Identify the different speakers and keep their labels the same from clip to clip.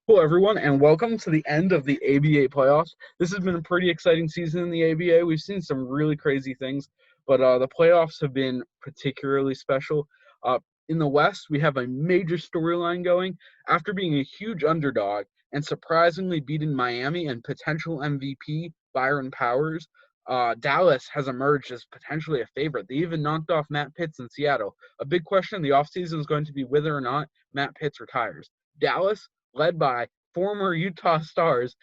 Speaker 1: Hello, everyone, and welcome to the end of the ABA playoffs. This has been a pretty exciting season in the ABA. We've seen some really crazy things, but the playoffs have been particularly special. In the West, we have a major storyline going. After being a huge underdog and surprisingly beating Miami and potential MVP Byron Powers, Dallas has emerged as potentially a favorite. They even knocked off Matt Pitts in Seattle. A big question in the offseason is going to be whether or not Matt Pitts retires. Dallas, led by former Utah Stars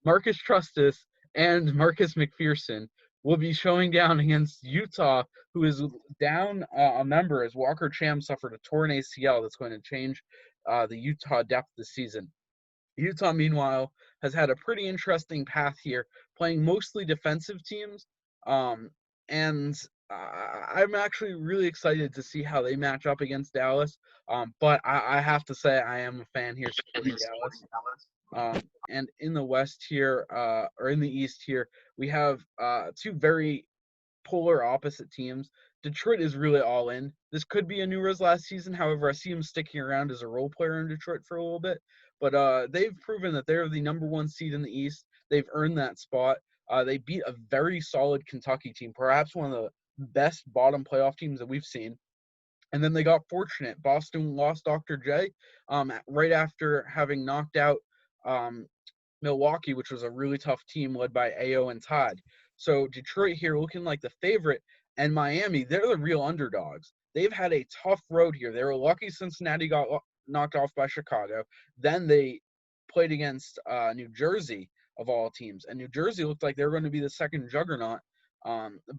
Speaker 1: Marcus Trustis and Marcus McPherson, will be showing down against Utah, who is down a member as Walker Cham suffered a torn ACL that's going to change the Utah depth this season. Utah, meanwhile, has had a pretty interesting path here, playing mostly defensive teams. And I'm actually really excited to see how they match up against Dallas. But I have to say I am a fan here supporting Dallas. And in the West here, or in the East here, we have two very polar opposite teams. Detroit is really all in. This could be a Nura's last season. However, I see him sticking around as a role player in Detroit for a little bit. But they've proven that they're the number one seed in the East. They've earned that spot. They beat a very solid Kentucky team, perhaps one of the best bottom playoff teams that we've seen. And then they got fortunate. Boston lost Dr. J right after having knocked out Milwaukee, which was a really tough team led by Ao and Todd. So Detroit here looking like the favorite, and Miami, they're the real underdogs. They've had a tough road here. They were lucky Cincinnati got knocked off by Chicago. Then they played against New Jersey, of all teams, and New Jersey looked like they were going to be the second juggernaut.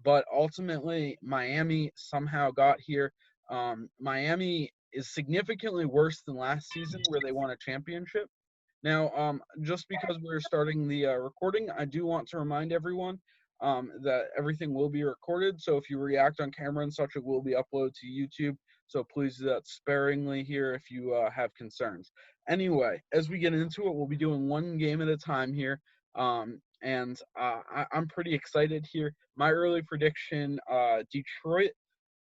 Speaker 1: But ultimately, Miami somehow got here. Miami is significantly worse than last season where they won a championship. Now, just because we're starting the recording, I do want to remind everyone that everything will be recorded. So if you react on camera and such, it will be uploaded to YouTube. So please do that sparingly here if you have concerns. Anyway, as we get into it, we'll be doing one game at a time here. I'm pretty excited here. My early prediction, Detroit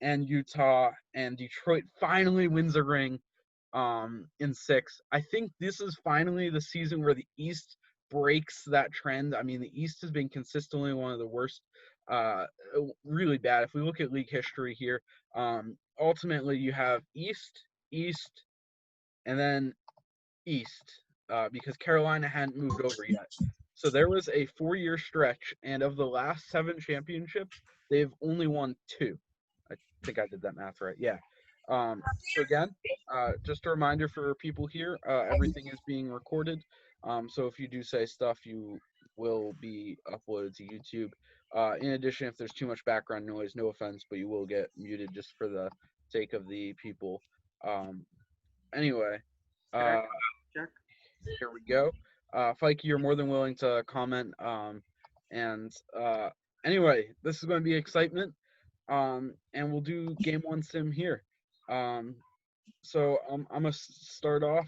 Speaker 1: and Utah, and Detroit finally wins a ring in 6. I think this is finally the season where the East breaks that trend. I mean, the East has been consistently one of the worst, really bad. If we look at league history here, ultimately you have East, and then East, because Carolina hadn't moved over yet. So there was a 4-year stretch, and of the last 7 championships, they've only won 2. I think I did that math right. Yeah. So again, just a reminder for people here, everything is being recorded. So if you do say stuff, you will be uploaded to YouTube. In addition, if there's too much background noise, no offense, but you will get muted just for the sake of the people. Anyway,
Speaker 2: Check.
Speaker 1: here we go. Fikey, you're more than willing to comment. Anyway, this is going to be excitement. And we'll do game 1 sim here. So I'm gonna start off.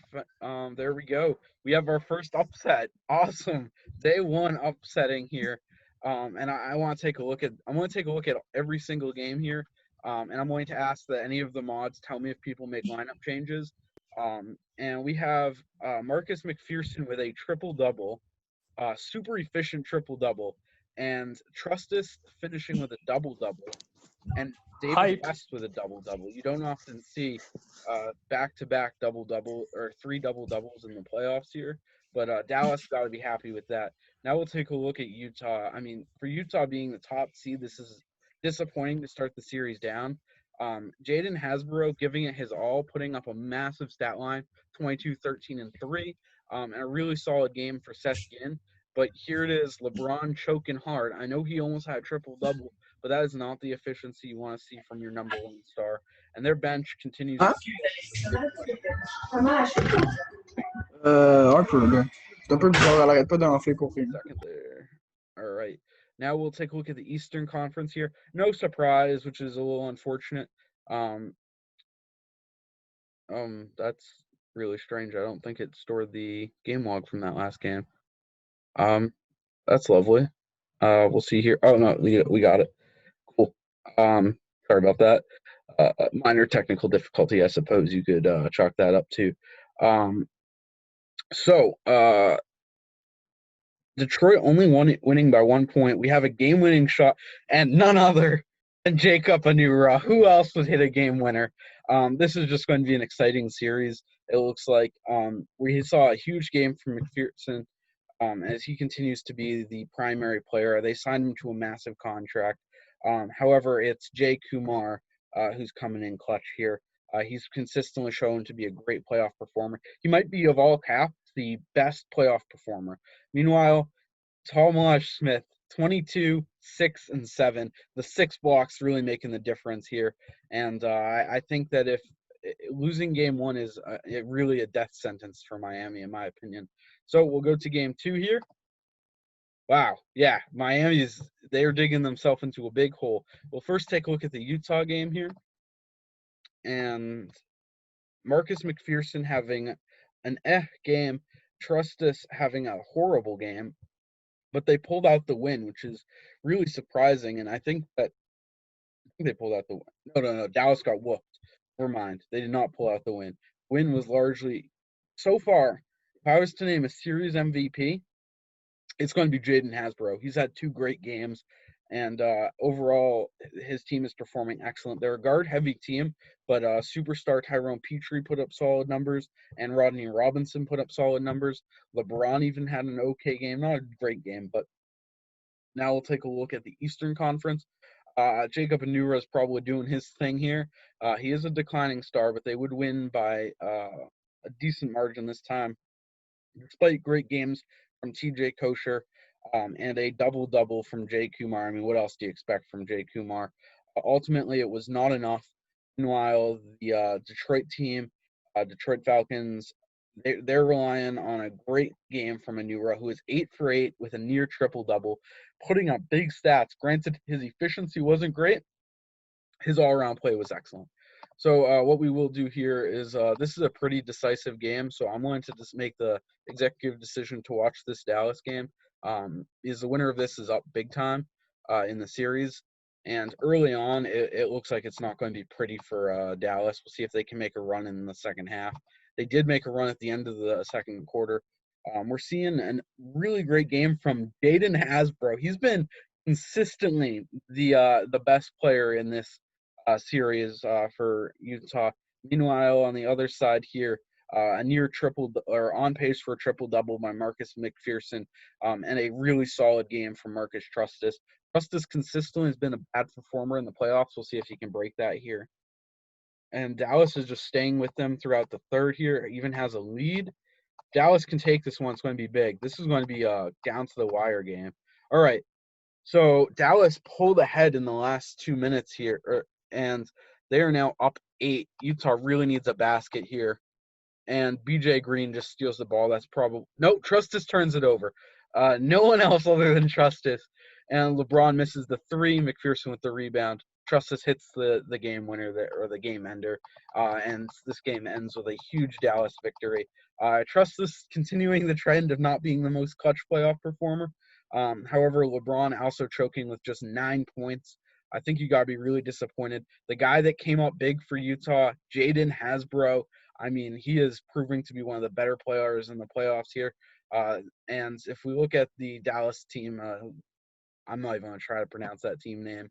Speaker 1: There we go. We have our first upset. Awesome. Day 1 upsetting here. And I want to take a look at. I'm going to take a look at every single game here. And I'm going to ask that any of the mods tell me if people make lineup changes. And we have Marcus McPherson with a triple-double, super efficient triple-double, and Trustis finishing with a double-double, and David
Speaker 3: Hype.
Speaker 1: West with a double-double. You don't often see back-to-back double-double or 3 double-doubles in the playoffs here, but Dallas got to be happy with that. Now we'll take a look at Utah. I mean, for Utah being the top seed, this is disappointing to start the series down. Jaden Hasbro giving it his all, putting up a massive stat line, 22, 13, and 3, and a really solid game for Seth Ginn. But here it is, LeBron choking hard. I know he almost had a triple-double, but that is not the efficiency you want to see from your number 1 star. And their bench continues.
Speaker 2: Arthur, là. C'est un peu bizarre, elle arrête pas d'enfler pour rien.
Speaker 1: Second there. All right. Now we'll take a look at the Eastern Conference here. No surprise, which is a little unfortunate. That's really strange. I don't think it stored the game log from that last game. That's lovely. We'll see here. Oh no, we got it. Cool. Sorry about that. Minor technical difficulty, I suppose you could chalk that up to. So, Detroit only winning by 1 point. We have a game-winning shot, and none other than Jacob Anura. Who else would hit a game winner? This is just going to be an exciting series. It looks like we saw a huge game from McPherson as he continues to be the primary player. They signed him to a massive contract. However, it's Jay Kumar who's coming in clutch here. He's consistently shown to be a great playoff performer. He might be, of all caps, the best playoff performer. Meanwhile, Talmash Smith, 22, 6, and 7. The 6 blocks really making the difference here. And I think that if losing game one is really a death sentence for Miami, in my opinion. So we'll go to game 2 here. Wow, yeah, they're digging themselves into a big hole. We'll first take a look at the Utah game here. And Marcus McPherson having an game, Trustus having a horrible game, but they pulled out the win, which is really surprising. And I think they pulled out the win. No. Dallas got whooped. Never mind. They did not pull out the win. Win was largely, so far, if I was to name a series MVP, it's going to be Jaden Hasbro. He's had 2 great games, and overall, his team is performing excellent. They're a guard-heavy team, but superstar Tyrone Petrie put up solid numbers, and Rodney Robinson put up solid numbers. LeBron even had an okay game. Not a great game, but now we'll take a look at the Eastern Conference. Jacob Anura is probably doing his thing here. He is a declining star, but they would win by a decent margin this time, despite great games from TJ Kosher and a double-double from Jay Kumar. I mean, what else do you expect from Jay Kumar? Ultimately, it was not enough. Meanwhile, the Detroit team, Detroit Falcons, they're relying on a great game from Anura, who is 8 for 8 with a near triple-double, putting up big stats. Granted, his efficiency wasn't great. His all-around play was excellent. So what we will do here is this is a pretty decisive game, so I'm going to just make the executive decision to watch this Dallas game. Is the winner of this is up big time in the series, and early on it looks like it's not going to be pretty for Dallas. We'll see if they can make a run in the second half. They did make a run at the end of the second quarter. We're seeing a really great game from Jaden Hasbro. He's been consistently the best player in this series for Utah. Meanwhile, on the other side here, a near triple or on pace for a triple double by Marcus McPherson, and a really solid game from Marcus Trustus. Trustus consistently has been a bad performer in the playoffs. We'll see if he can break that here. And Dallas is just staying with them throughout the third here. Even has a lead. Dallas can take this one. It's going to be big. This is going to be a down to the wire game. All right. So Dallas pulled ahead in the last 2 minutes here, and they are now up 8. Utah really needs a basket here, and BJ Green just steals the ball. That's probably no. Trustus turns it over. No one else other than Trustus, and LeBron misses the 3. McPherson with the rebound. Trustus hits the game winner there, or the game ender, and this game ends with a huge Dallas victory. Trustus continuing the trend of not being the most clutch playoff performer. However, LeBron also choking with just 9 points. I think you got to be really disappointed. The guy that came up big for Utah, Jaden Hasbro, I mean, he is proving to be one of the better players in the playoffs here. And if we look at the Dallas team, I'm not even going to try to pronounce that team name.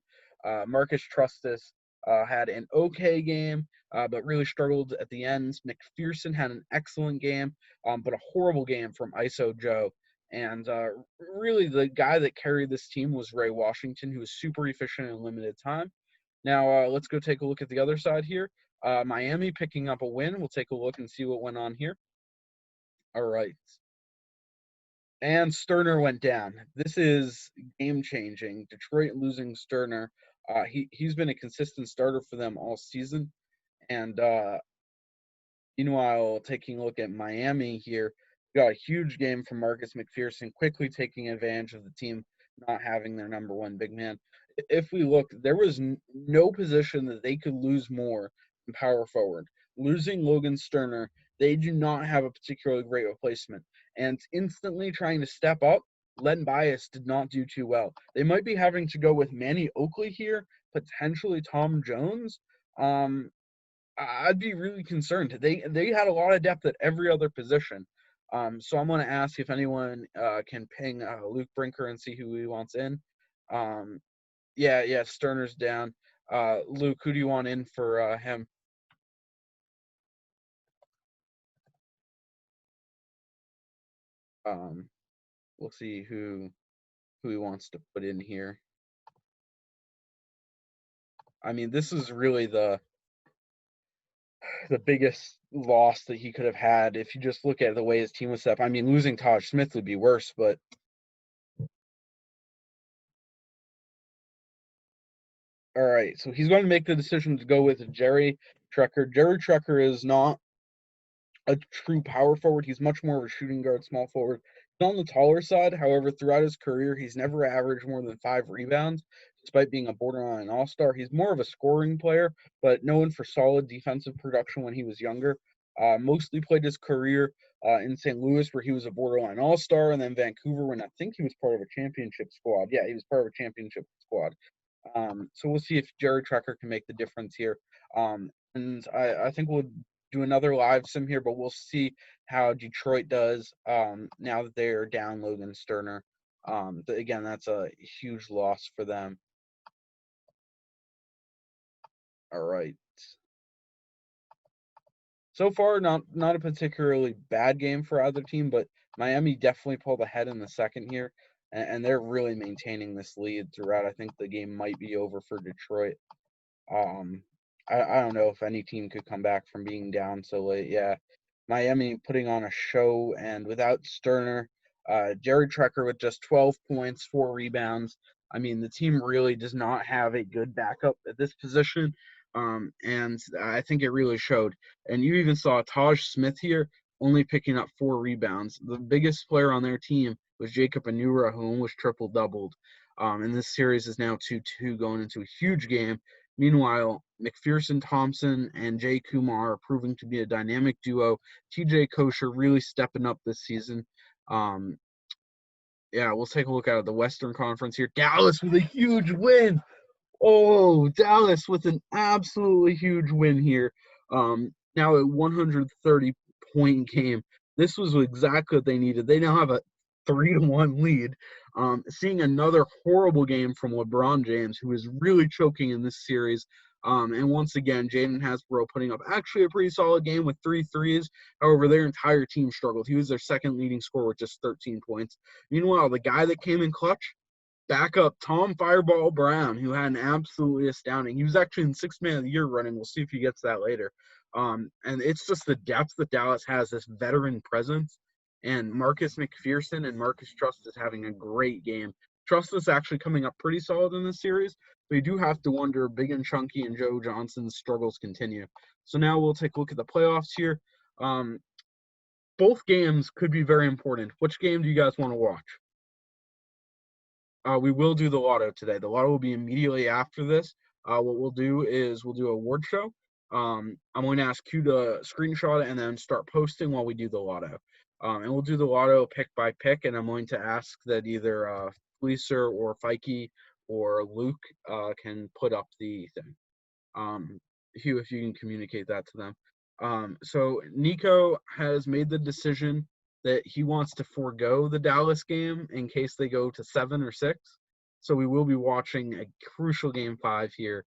Speaker 1: Marcus Trustus had an okay game, but really struggled at the end. McPherson had an excellent game, but a horrible game from ISO Joe. And really, the guy that carried this team was Ray Washington, who was super efficient in limited time. Now, let's go take a look at the other side here. Miami picking up a win. We'll take a look and see what went on here. All right. And Sterner went down. This is game-changing. Detroit losing Sterner. He's been a consistent starter for them all season. And meanwhile, taking a look at Miami here, we got a huge game from Marcus McPherson, quickly taking advantage of the team not having their number one big man. If we look, there was no position that they could lose more than power forward. Losing Logan Sterner, they do not have a particularly great replacement. And instantly trying to step up, Len Bias did not do too well. They might be having to go with Manny Oakley here, potentially Tom Jones. I'd be really concerned. They had a lot of depth at every other position. So I'm going to ask if anyone can ping Luke Brinker and see who he wants in. Yeah, Sterner's down. Luke, who do you want in for him? We'll see who he wants to put in here. I mean, this is really the biggest loss that he could have had if you just look at the way his team was set up. I mean, losing Taj Smith would be worse, but all right. So he's going to make the decision to go with Jerry Trekker. Jerry Trekker is not a true power forward. He's much more of a shooting guard, small forward. He's on the taller side. However, throughout his career, he's never averaged more than 5 rebounds, despite being a borderline all-star. He's more of a scoring player, but known for solid defensive production when he was younger. Mostly played his career in St. Louis, where he was a borderline all-star, and then Vancouver, when I think he was part of a championship squad. Yeah, he was part of a championship squad. So we'll see if Jerry Trekker can make the difference here. And I think we'll do another live sim here, but we'll see how Detroit does now that they're down Logan Sterner. Again, that's a huge loss for them. All right. So far, not a particularly bad game for either team, but Miami definitely pulled ahead in the second here, and they're really maintaining this lead throughout. I think the game might be over for Detroit. I don't know if any team could come back from being down so late. Yeah, Miami putting on a show, and without Sterner, Jerry Trekker with just 12 points, 4 rebounds. I mean, the team really does not have a good backup at this position, and I think it really showed. And you even saw Taj Smith here only picking up 4 rebounds. The biggest player on their team was Jacob Anura, who almost triple-doubled. And this series is now 2-2 going into a huge game. Meanwhile, McPherson Thompson and Jay Kumar are proving to be a dynamic duo. TJ Kosher really stepping up this season. Yeah, we'll take a look at the Western Conference here. Dallas with a huge win. Oh, Dallas with an absolutely huge win here. Now a 130-point game. This was exactly what they needed. They now have a 3-1 lead. Seeing another horrible game from LeBron James, who is really choking in this series. And once again, Jaden Hasbro putting up actually a pretty solid game with 3 threes. However, their entire team struggled. He was their second leading scorer with just 13 points. Meanwhile, the guy that came in clutch, backup Tom Fireball Brown, who had an absolutely astounding. He was actually in Sixth Man of the Year running. We'll see if he gets that later. And it's just the depth that Dallas has, this veteran presence. And Marcus McPherson and Marcus Trust is having a great game. Trust is actually coming up pretty solid in this series, but you do have to wonder, Big and Chunky and Joe Johnson's struggles continue. So now we'll take a look at the playoffs here. Both games could be very important. Which game do you guys want to watch? We will do the Lotto today. The Lotto will be immediately after this. What we'll do is we'll do a award show. I'm going to ask you to screenshot it and then start posting while we do the Lotto. And we'll do the Lotto pick by pick, and I'm going to ask that either Fleecer or Fikey or Luke can put up the thing. Hugh, if you can communicate that to them. So Nico has made the decision that he wants to forego the Dallas game in case they go to 7 or 6. So we will be watching a crucial game 5 here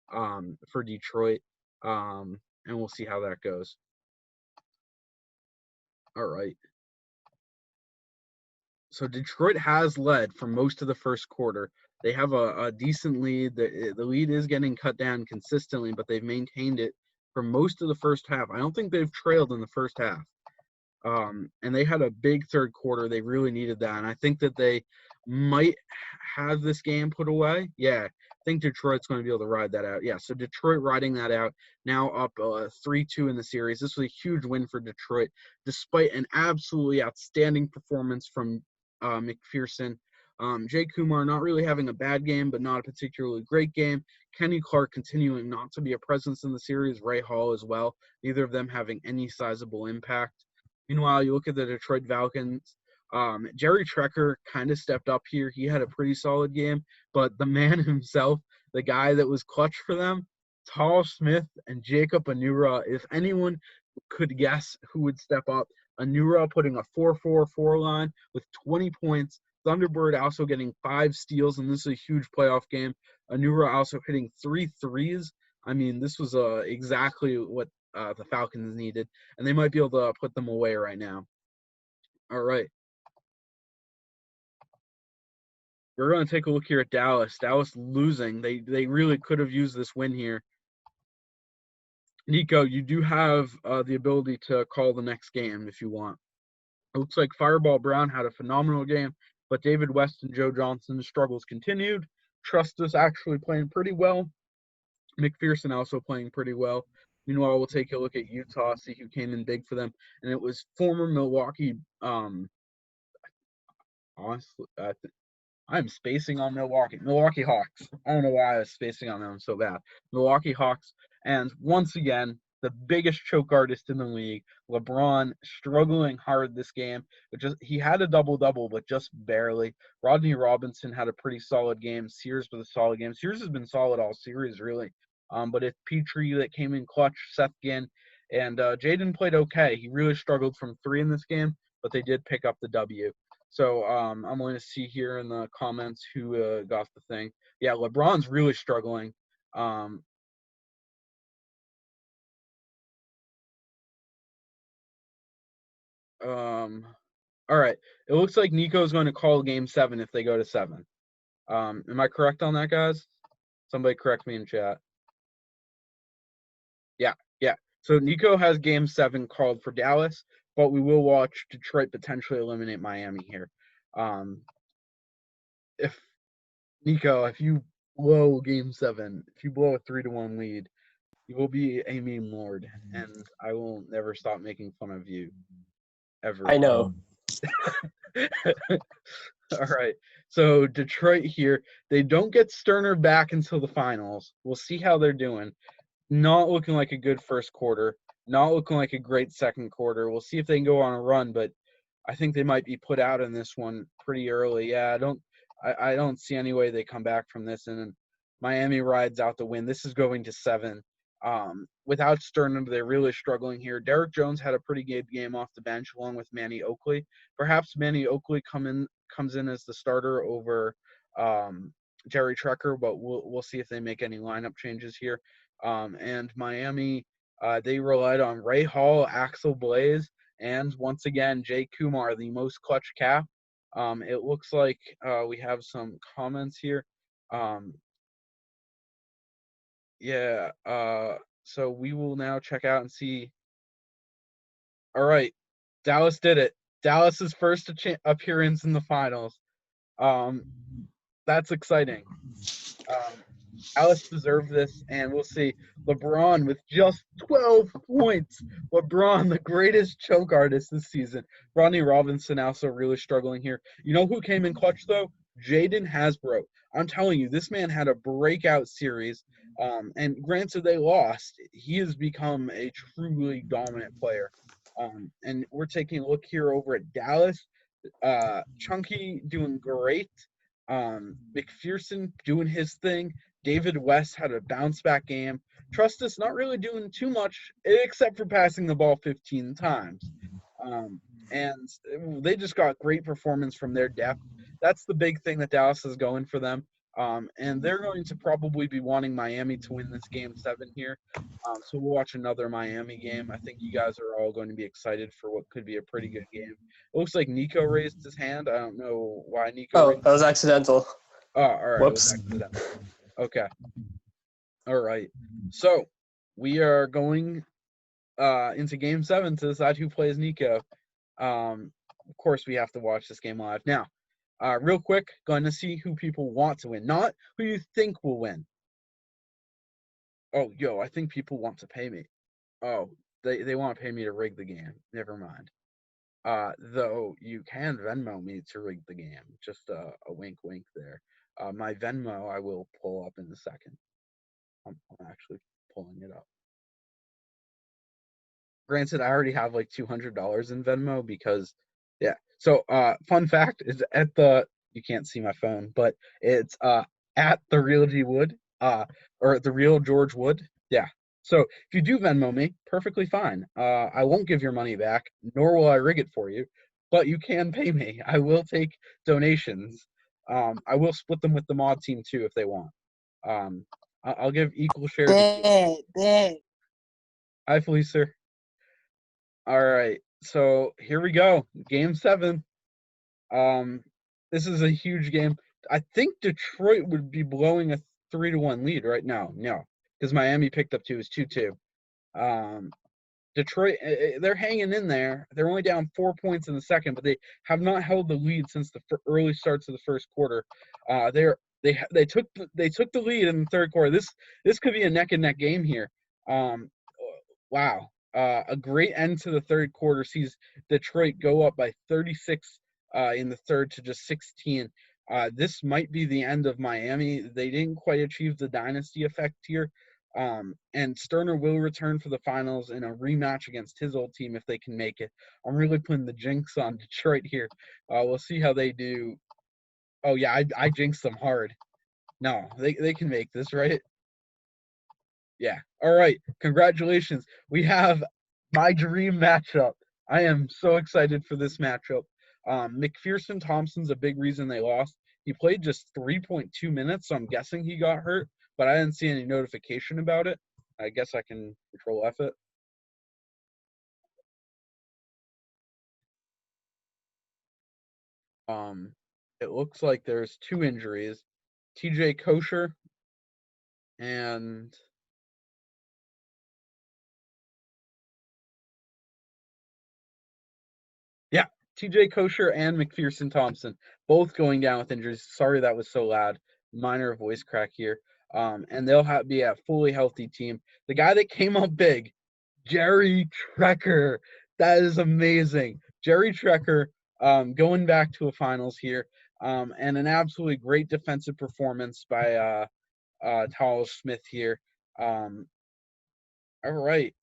Speaker 1: for Detroit, and we'll see how that goes. All right. So Detroit has led for most of the first quarter. They have a decent lead. The lead is getting cut down consistently, but they've maintained it for most of the first half. I don't think they've trailed in the first half. And they had a big third quarter. They really needed that. And I think that they might have this game put away. Yeah, I think Detroit's going to be able to ride that out. Yeah, so Detroit riding that out, now up 3-2 in the series. This was a huge win for Detroit, despite an absolutely outstanding performance from McPherson. Jay Kumar not really having a bad game, but not a particularly great game. Kenny Clark continuing not to be a presence in the series. Ray Hall as well. Neither of them having any sizable impact. Meanwhile, you look at the Detroit Falcons. Jerry Trekker kind of stepped up here. He had a pretty solid game, but the man himself, the guy that was clutch for them, Tall Smith and Jacob Anura, if anyone could guess who would step up, Anura putting a 4-4-4 line with 20 points. Thunderbird also getting 5 steals, and this is a huge playoff game. Anura also hitting 3 threes. I mean, this was exactly what the Falcons needed, and they might be able to put them away right now. All right. We're going to take a look here at Dallas. Dallas losing. They really could have used this win here. Nico, you do have the ability to call the next game if you want. It looks like Fireball Brown had a phenomenal game, but David West and Joe Johnson's struggles continued. Trustus actually playing pretty well. McPherson also playing pretty well. Meanwhile, we'll take a look at Utah, see who came in big for them. And it was former Milwaukee, honestly, I'm spacing on Milwaukee Hawks. I don't know why I was spacing on them so bad. Milwaukee Hawks. And once again, the biggest choke artist in the league, LeBron, struggling hard this game. He had a double-double, but just barely. Rodney Robinson had a pretty solid game. Sears with a solid game. Sears has been solid all series, really. But it's Petrie that came in clutch, Seth Ginn, and Jaden played okay. He really struggled from 3 in this game, but they did pick up the W. So I'm going to see here in the comments who got the thing. Yeah, LeBron's really struggling. All right. It looks like Nico's going to call game 7 if they go to 7. Am I correct on that, guys? Somebody correct me in chat. Yeah. So Nico has game 7 called for Dallas, but we will watch Detroit potentially eliminate Miami here. If you blow game 7, if you blow a 3-1 lead, you will be a meme lord, and I will never stop making fun of you, ever.
Speaker 3: I know.
Speaker 1: All right. So Detroit here, they don't get Sterner back until the finals. We'll see how they're doing. Not looking like a good first quarter. Not looking like a great second quarter. We'll see if they can go on a run, but I think they might be put out in this one pretty early. Yeah, I don't see any way they come back from this, and then Miami rides out the win. This is going to 7. Without Sterner, they're really struggling here. Derek Jones had a pretty good game off the bench along with Manny Oakley. Perhaps Manny Oakley comes in as the starter over Jerry Trekker, but we'll see if they make any lineup changes here. And Miami, they relied on Ray Hall, Axel Blaze, and once again, Jay Kumar, the most clutch cap. It looks like we have some comments here. So we will now check out and see. All right, Dallas did it. Dallas's first appearance in the finals. That's exciting. Dallas deserved this, and we'll see. LeBron with just 12 points. LeBron, the greatest choke artist this season. Rodney Robinson also really struggling here. You know who came in clutch, though? Jaden Hasbro. I'm telling you, this man had a breakout series. And granted, they lost. He has become a truly dominant player. And we're taking a look here over at Dallas. Chunky doing great. McPherson doing his thing. David West had a bounce-back game. Trustus not really doing too much except for passing the ball 15 times. And they just got great performance from their depth. That's the big thing that Dallas is going for them. And they're going to probably be wanting Miami to win this game 7 here. So we'll watch another Miami game. I think you guys are all going to be excited for what could be a pretty good game. It looks like Nico raised his hand. I don't know why Nico raised.
Speaker 3: That was accidental.
Speaker 1: Oh, all right.
Speaker 3: Whoops.
Speaker 1: Okay. All right. So we are going into game 7 to decide who plays Nico. Of course, we have to watch this game live. Now, real quick, going to see who people want to win, not who you think will win. Oh, I think people want to pay me. Oh, they want to pay me to rig the game. Never mind. Though you can Venmo me to rig the game. Just a wink there. My Venmo I will pull up in a second. I'm actually pulling it up. Granted, I already have like $200 in Venmo because, yeah. So, fun fact is you can't see my phone, but it's at the Real G Wood, or the Real George Wood. Yeah. So if you do Venmo me, perfectly fine. I won't give your money back, nor will I rig it for you, but you can pay me. I will take donations. I will split them with the mod team too if they want. I'll give equal shares.
Speaker 2: Dad.
Speaker 1: Hi, Felicer. All right, so here we go. Game 7. This is a huge game. I think Detroit would be blowing a 3-1 lead right now. No, because Miami picked up 2. It's 2-2. Detroit, they're hanging in there. They're only down 4 points in the second, but they have not held the lead since the early starts of the first quarter. They took the lead in the third quarter. This could be a neck and neck game here. Wow, a great end to the third quarter sees Detroit go up by 36 in the third to just 16. This might be the end of Miami. They didn't quite achieve the dynasty effect here. And Sterner will return for the finals in a rematch against his old team if they can make it. I'm really putting the jinx on Detroit here. We'll see how they do. Oh yeah, I jinxed them hard. No, they can make this, right? Yeah. All right. Congratulations. We have my dream matchup. I am so excited for this matchup. McPherson Thompson's a big reason they lost. He played just 3.2 minutes, so I'm guessing he got hurt, but I didn't see any notification about it. I guess I can control F it. It looks like there's 2 injuries. TJ Kosher and yeah, TJ Kosher and McPherson Thompson both going down with injuries. Sorry that was so loud. Minor voice crack here. And they'll be a fully healthy team. The guy that came up big, Jerry Trecker. That is amazing. Jerry Trecker going back to a finals here. And an absolutely great defensive performance by Tall Smith here. All right.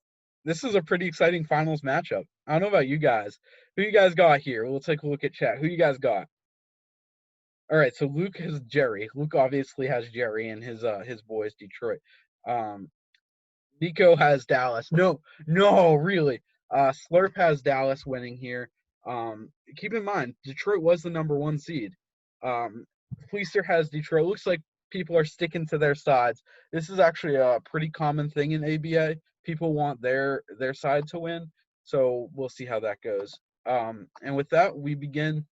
Speaker 1: This is a pretty exciting finals matchup. I don't know about you guys. Who you guys got here? We'll take a look at chat. Who you guys got? All right, so Luke has Jerry. Luke obviously has Jerry and his boys Detroit. Nico has Dallas. No, really. Slurp has Dallas winning here. Keep in mind, Detroit was the number 1 seed. Fleecer has Detroit. Looks like people are sticking to their sides. This is actually a pretty common thing in ABA. People want their side to win. So we'll see how that goes. And with that, we begin.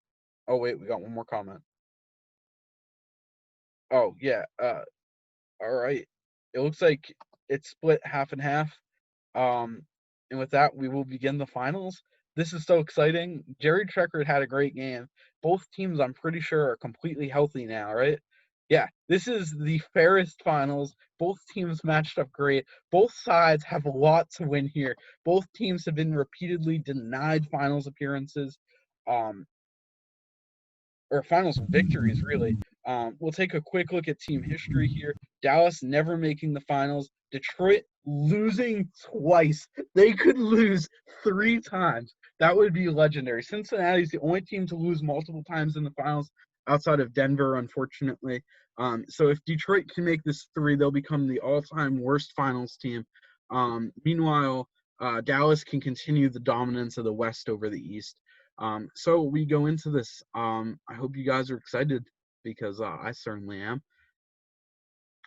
Speaker 1: Oh wait, we got one more comment. Oh yeah. All right. It looks like it's split half and half. And with that, we will begin the finals. This is so exciting. Jerry Trecker had a great game. Both teams, I'm pretty sure, are completely healthy now, right? Yeah, this is the fairest finals. Both teams matched up great. Both sides have a lot to win here. Both teams have been repeatedly denied finals appearances. Or finals victories, really. We'll take a quick look at team history here. Dallas never making the finals. Detroit losing twice. They could lose 3 times. That would be legendary. Cincinnati's the only team to lose multiple times in the finals outside of Denver, unfortunately. So if Detroit can make this 3, they'll become the all-time worst finals team. Meanwhile, Dallas can continue the dominance of the West over the East. So we go into this. I hope you guys are excited because I certainly am.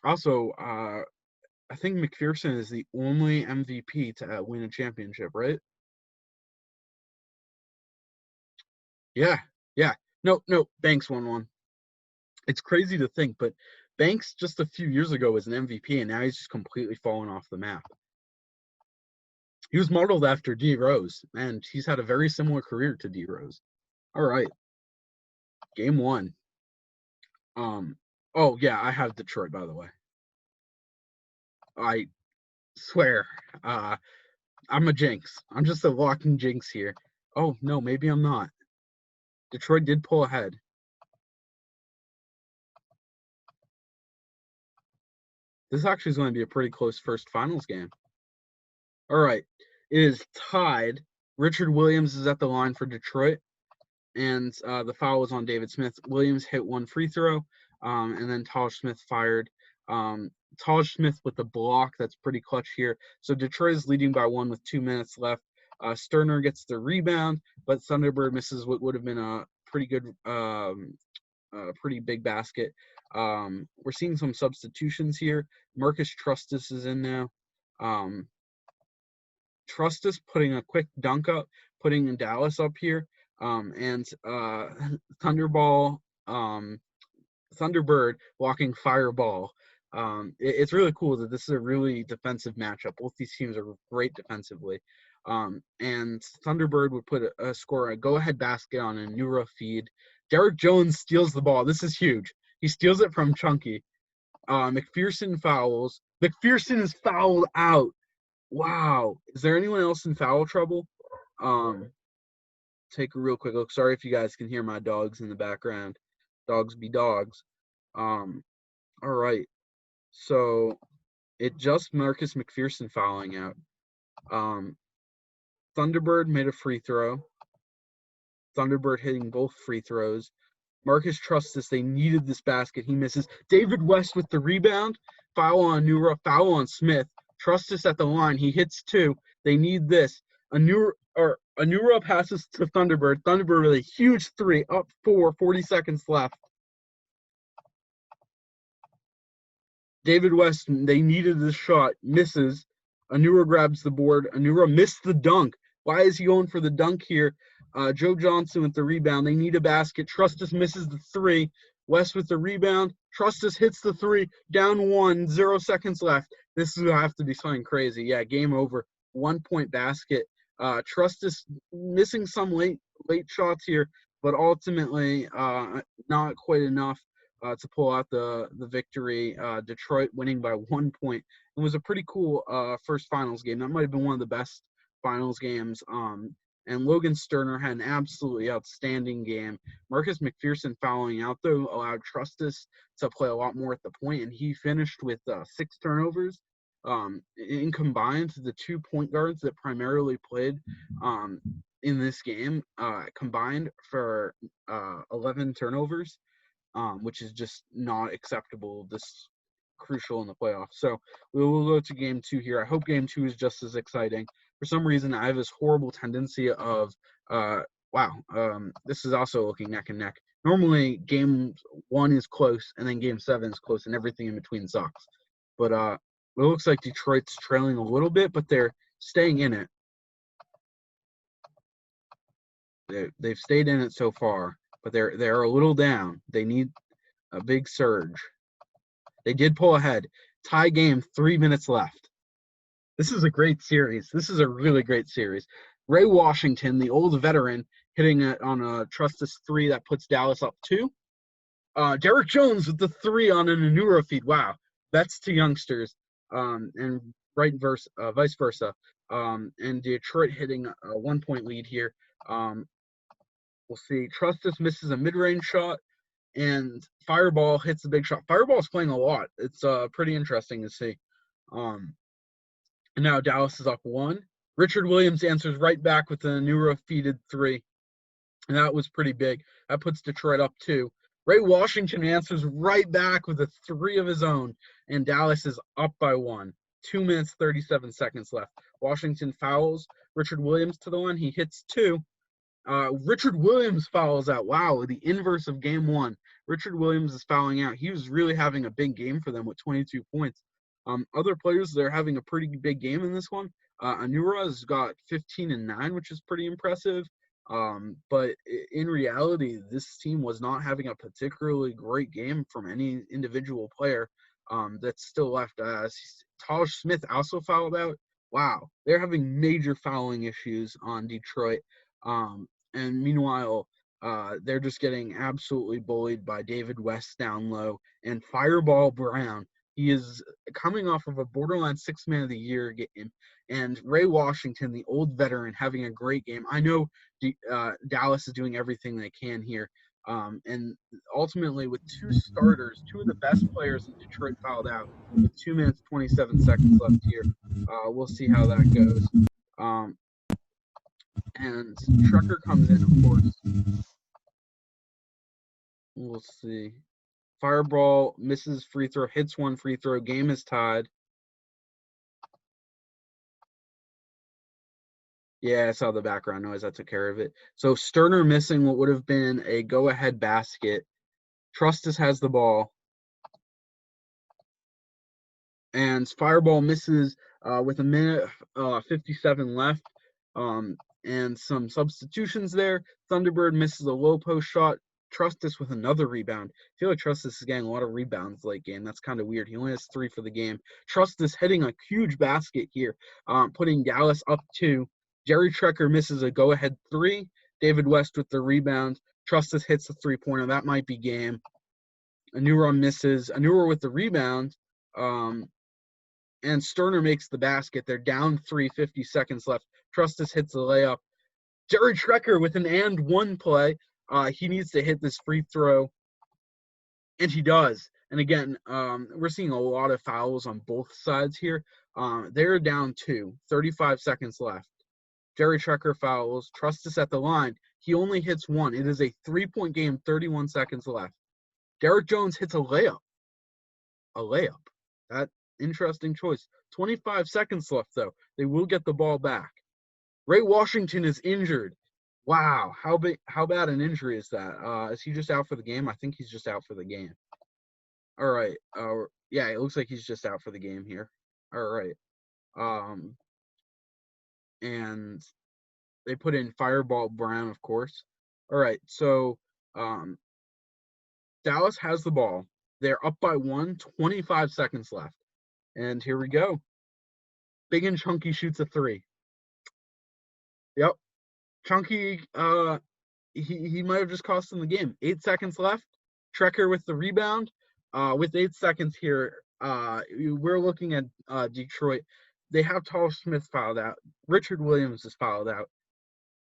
Speaker 1: Also, I think McPherson is the only MVP to win a championship, right? Yeah. No, Banks won one. It's crazy to think, but Banks just a few years ago was an MVP, and now he's just completely fallen off the map. He was modeled after D. Rose, and he's had a very similar career to D. Rose. All right. Game 1. Oh yeah, I have Detroit, by the way. I swear. I'm a jinx. I'm just a walking jinx here. Oh no, maybe I'm not. Detroit did pull ahead. This actually is going to be a pretty close first finals game. All right. It is tied. Richard Williams is at the line for Detroit, and the foul was on David Smith. Williams hit 1 free throw, and then Taj Smith fired. Taj Smith with the block. That's pretty clutch here. So Detroit is leading by 1 with 2 minutes left. Sterner gets the rebound, but Thunderbird misses what would have been a pretty good, pretty big basket. We're seeing some substitutions here. Marcus Trustis is in now. Trustis putting a quick dunk up, putting Dallas up here, and Thunderbird walking Fireball. It's really cool that this is a really defensive matchup. Both these teams are great defensively. And Thunderbird would put a go-ahead basket on a Nura feed. Derek Jones steals the ball. This is huge. He steals it from Chunky. McPherson fouls. McPherson is fouled out. Wow. Is there anyone else in foul trouble? Take a real quick look. Sorry if you guys can hear my dogs in the background. Dogs be dogs. All right. So it just Marcus McPherson fouling out. Thunderbird made a free throw. Thunderbird hitting both free throws. Marcus Trustis, they needed this basket. He misses. David West with the rebound. Foul on Nura. Foul on Smith. Trustis at the line. He hits 2. They need this. Anura passes to Thunderbird. Thunderbird with a huge 3. Up 4. 40 seconds left. David West, they needed this shot. Misses. Anura grabs the board. Anura missed the dunk. Why is he going for the dunk here? Joe Johnson with the rebound. They need a basket. Trustis misses the 3. West with the rebound. Trustis hits the 3. Down 1. 0 seconds left. This will have to be something crazy. Yeah, game over. 1-point basket. Trustis missing some late shots here, but ultimately not quite enough to pull out the victory. Detroit winning by 1 point. It was a pretty cool first finals game. That might have been one of the best finals games. And Logan Sterner had an absolutely outstanding game. Marcus McPherson fouling out, though, allowed Trustis to play a lot more at the point, and he finished with 6 turnovers. In combined, the 2 point guards that primarily played in this game combined for 11 turnovers, which is just not acceptable this crucial in the playoffs. So we will go to game 2 here. I hope game 2 is just as exciting. For some reason, I have this horrible tendency of, this is also looking neck and neck. Normally, game 1 is close, and then game 7 is close, and everything in between sucks. But it looks like Detroit's trailing a little bit, but they're staying in it. They've stayed in it so far, but they're a little down. They need a big surge. They did pull ahead. Tie game, 3 minutes left. This is a great series. This is a really great series. Ray Washington, the old veteran, hitting it on a Trustis 3 that puts Dallas up 2. Derek Jones with the 3 on an Anura feed. Wow, that's to youngsters. And vice versa. And Detroit hitting a 1-point lead here. We'll see. Trustis misses a mid-range shot, and Fireball hits the big shot. Fireball's playing a lot. It's pretty interesting to see. And now Dallas is up 1. Richard Williams answers right back with an Anura-feeded 3. And that was pretty big. That puts Detroit up 2. Ray Washington answers right back with a 3 of his own. And Dallas is up by 1. 2 minutes, 37 seconds left. Washington fouls Richard Williams to the line. He hits 2. Richard Williams fouls out. Wow, the inverse of game 1. Richard Williams is fouling out. He was really having a big game for them with 22 points. Other players that are having a pretty big game in this one. Anura's got 15 and 9, which is pretty impressive. But in reality, this team was not having a particularly great game from any individual player that's still left. Taj Smith also fouled out. Wow, they're having major fouling issues on Detroit. And meanwhile, they're just getting absolutely bullied by David West down low and Fireball Brown. He is coming off of a borderline 6th man of the year game, and Ray Washington, the old veteran, having a great game. I know Dallas is doing everything they can here, and ultimately with 2 starters, 2 of the best players in Detroit fouled out with 2 minutes 27 seconds left here. We'll see how that goes. And Trucker comes in, of course. We'll see. Fireball misses free throw, hits one free throw. Game is tied. Yeah, I saw the background noise. I took care of it. So Sterner missing what would have been a go-ahead basket. Trustis has the ball. And Fireball misses with a minute 57 left. And some substitutions there. Thunderbird misses a low post shot. Trustis with another rebound. I feel like Trustis is getting a lot of rebounds late game. That's kind of weird. He only has 3 for the game. Trustis hitting a huge basket here, putting Dallas up 2. Jerry Trecker misses a go-ahead 3. David West with the rebound. Trustis hits the 3-pointer. That might be game. Anura misses. Anura with the rebound. And Sterner makes the basket. They're down 3, 50 seconds left. Trustis hits the layup. Jerry Trecker with an and one play. He needs to hit this free throw, and he does. And again, we're seeing a lot of fouls on both sides here. They're down 2, 35 seconds left. Jerry Trecker fouls. Trustis at the line. He only hits 1. It is a 3-point game, 31 seconds left. Derek Jones hits a layup. That interesting choice. 25 seconds left, though. They will get the ball back. Ray Washington is injured. Wow, how bad an injury is that? Is he just out for the game? I think he's just out for the game. All right. Yeah, it looks like he's just out for the game here. All right. And they put in Fireball Brown, of course. All right. So Dallas has the ball. They're up by 1, 25 seconds left. And here we go. Big and Chunky shoots a 3. Yep. Chunky, he might have just cost him the game. 8 seconds left. Trecker with the rebound. With 8 seconds here, we're looking at Detroit. They have Tall Smith fouled out. Richard Williams is fouled out.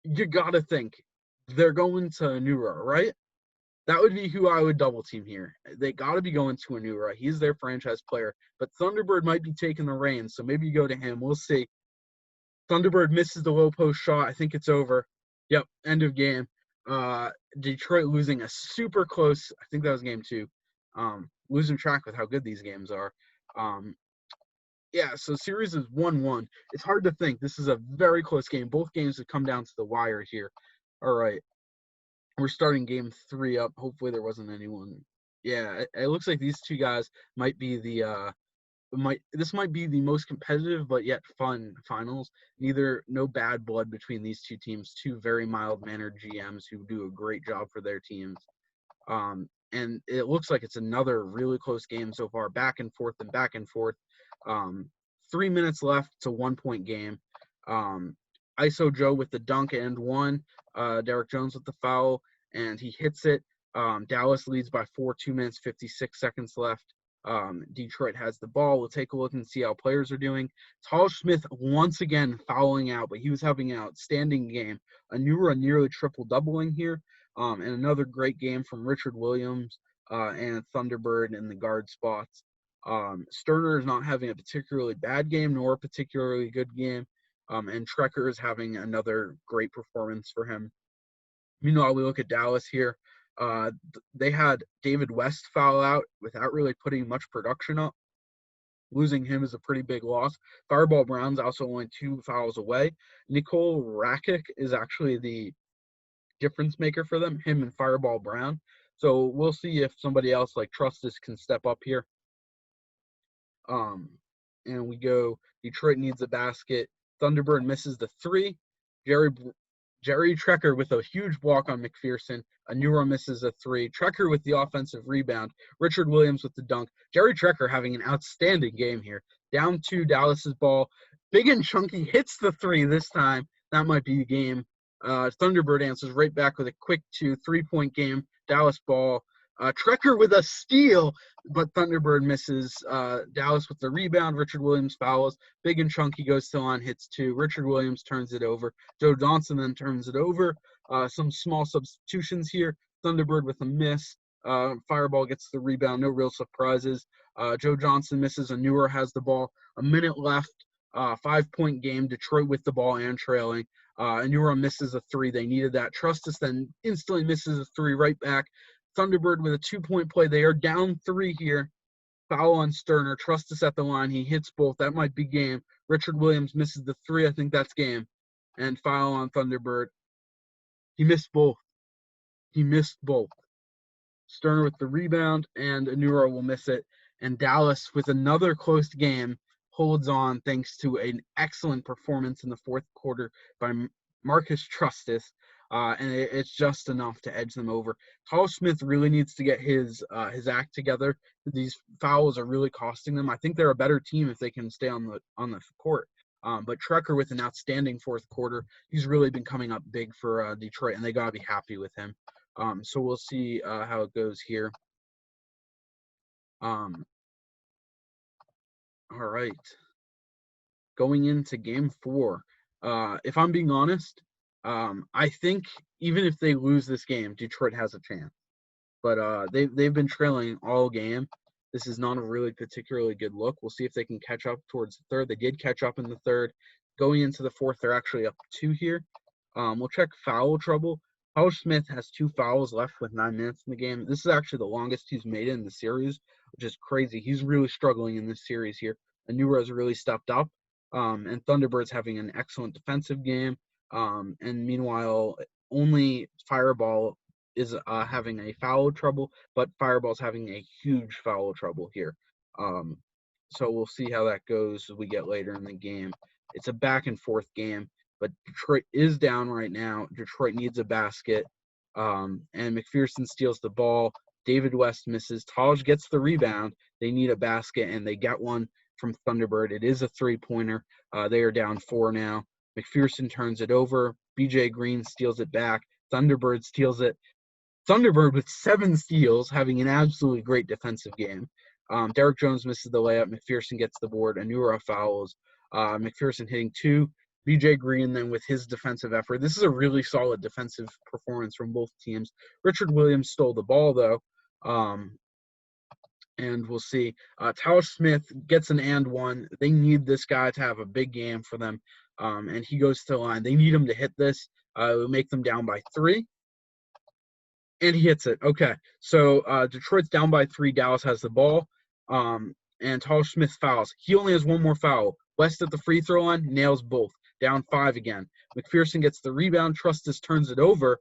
Speaker 1: You got to think they're going to Anura, right? That would be who I would double team here. They got to be going to Anura. He's their franchise player. But Thunderbird might be taking the reins, so maybe you go to him. We'll see. Thunderbird misses the low post shot. I think it's over. Yep, end of game. Detroit losing a super close, I think that was game 2. Losing track with how good these games are. Yeah, so series is 1-1. It's hard to think. This is a very close game. Both games have come down to the wire here. All right. We're starting game 3 up. Hopefully there wasn't anyone. Yeah, it looks like these two guys might be this might be the most competitive but yet fun finals. No bad blood between these two teams. Two very mild-mannered GMs who do a great job for their teams. And it looks like it's another really close game so far, back and forth and back and forth. 3 minutes left. It's a 1-point game. ISO Joe with the dunk and 1. Derek Jones with the foul, and he hits it. Dallas leads by 4, 2 minutes, 56 seconds left. Detroit has the ball. We'll take a look and see how players are doing. Tall Smith once again fouling out, but he was having an outstanding game. Anura nearly triple-doubling here. And another great game from Richard Williams and Thunderbird in the guard spots. Sterner is not having a particularly bad game nor a particularly good game. And Trecker is having another great performance for him. Meanwhile, we look at Dallas here. They had David West foul out without really putting much production up. Losing him is a pretty big loss. Fireball Brown's also only 2 fouls away. Nicole Rakic is actually the difference maker for them, him and Fireball Brown. So we'll see if somebody else like Trustis can step up here. And we go, Detroit needs a basket. Thunderbird misses the 3. Jerry Trecker with a huge block on McPherson. Anura misses a 3. Trecker with the offensive rebound. Richard Williams with the dunk. Jerry Trecker having an outstanding game here. Down 2, Dallas's ball. Big and Chunky hits the 3 this time. That might be the game. Thunderbird answers right back with a quick 2, 3-point game. Dallas ball. Trecker with a steal, but Thunderbird misses. Dallas with the rebound. Richard Williams fouls. Big and Chunky goes to line, hits 2. Richard Williams turns it over. Joe Johnson then turns it over. Some small substitutions here. Thunderbird with a miss. Fireball gets the rebound. No real surprises. Joe Johnson misses. Anura has the ball. A minute left. 5-point game. Detroit with the ball and trailing. Anura misses a 3. They needed that. Trustis then instantly misses a 3 right back. Thunderbird with a 2-point play. They are down 3 here. Foul on Sterner. Trustis at the line. He hits both. That might be game. Richard Williams misses the 3. I think that's game. And foul on Thunderbird. He missed both. Sterner with the rebound, and Anura will miss it. And Dallas, with another close game, holds on thanks to an excellent performance in the fourth quarter by Marcus Trustis. And it's just enough to edge them over. Tall Smith really needs to get his act together. These fouls are really costing them. I think they're a better team if they can stay on the court. But Trekker with an outstanding fourth quarter. He's really been coming up big for Detroit, and they got to be happy with him. So we'll see how it goes here. All right. Going into game 4. If I'm being honest, I think even if they lose this game, Detroit has a chance. But they've been trailing all game. This is not a really particularly good look. We'll see if they can catch up towards the third. They did catch up in the third. Going into the fourth, they're actually up 2 here. We'll check foul trouble. Tall Smith has 2 fouls left with 9 minutes in the game. This is actually the longest he's made it in the series, which is crazy. He's really struggling in this series here. Anura's really stepped up, and Thunderbird's having an excellent defensive game. And meanwhile, only Fireball is having a foul trouble, but Fireball's having a huge foul trouble here. So we'll see how that goes as we get later in the game. It's a back and forth game, but Detroit is down right now. Detroit needs a basket, and McPherson steals the ball. David West misses. Taj gets the rebound. They need a basket, and they get one from Thunderbird. It is a 3-pointer. They are down 4 now. McPherson turns it over. BJ Green steals it back. Thunderbird steals it. Thunderbird with 7 steals, having an absolutely great defensive game. Derek Jones misses the layup. McPherson gets the board. Anura fouls. McPherson hitting 2. BJ Green then with his defensive effort. This is a really solid defensive performance from both teams. Richard Williams stole the ball, though. And we'll see. Tausch Smith gets an and one. They need this guy to have a big game for them. And he goes to the line. They need him to hit this. It will make them down by 3. And he hits it. Okay. So Detroit's down by 3. Dallas has the ball. And Tausch Smith fouls. He only has 1 more foul. West at the free throw line, nails both. Down 5 again. McPherson gets the rebound. Trustis turns it over.